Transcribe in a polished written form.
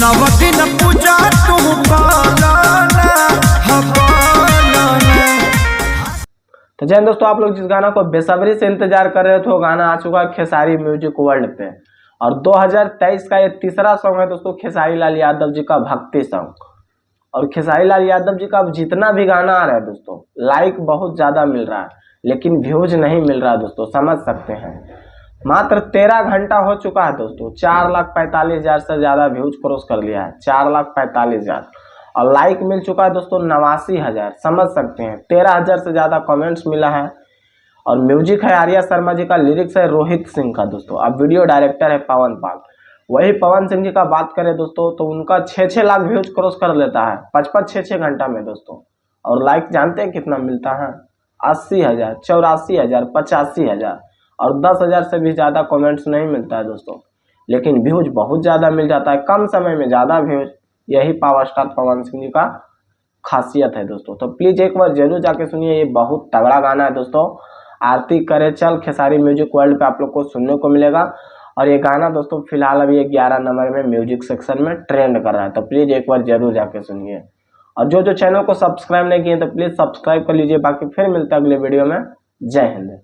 नवदिन पूजा तू तो जय दोस्तों, आप लोग जिस गाना को बेसब्री से इंतजार कर रहे थे वो गाना आ चुका है खेसारी म्यूजिक वर्ल्ड पे। और 2023 का ये तीसरा सॉन्ग है दोस्तों, खेसारी लाल यादव जी का भक्ति सॉन्ग। और खेसारी लाल यादव जी का अब जितना भी गाना आ रहा है दोस्तों, लाइक बहुत ज्यादा मिल रहा है लेकिन व्यूज नहीं मिल रहा है दोस्तों, समझ सकते हैं। मात्र 13 घंटा हो चुका है दोस्तों, 4,45,000 से ज्यादा व्यूज क्रॉस कर लिया है, 4,45,000। और लाइक मिल चुका है दोस्तों 89,000, समझ सकते हैं। 13,000 से ज्यादा कमेंट्स मिला है। और म्यूजिक है आर्या शर्मा जी का, लिरिक्स है रोहित सिंह का दोस्तों। अब वीडियो डायरेक्टर है पवन पाल। वही पवन सिंह जी का बात करें दोस्तों तो उनका 6-6 लाख व्यूज क्रॉस कर लेता है 55-6 घंटा में दोस्तों। और लाइक जानते हैं कितना मिलता है? 80,000, 84,000, 85,000। और 10,000 से भी ज्यादा कमेंट्स नहीं मिलता है दोस्तों, लेकिन व्यूज बहुत ज्यादा मिल जाता है, कम समय में ज्यादा व्यूज। यही पावर स्टार पवन सिंह जी का खासियत है दोस्तों। तो प्लीज एक बार जरूर जाके सुनिए, ये बहुत तगड़ा गाना है दोस्तों। आरती करे चल खेसारी म्यूजिक वर्ल्ड पे आप लोग को सुनने को मिलेगा। और ये गाना दोस्तों फिलहाल अभी 11 नंबर में म्यूजिक सेक्शन में ट्रेंड कर रहा है। तो प्लीज एक बार जरूर जाके सुनिए। और जो चैनल को सब्सक्राइब नहीं किए तो प्लीज सब्सक्राइब कर लीजिए। बाकी फिर मिलता है अगले वीडियो में। जय हिंद।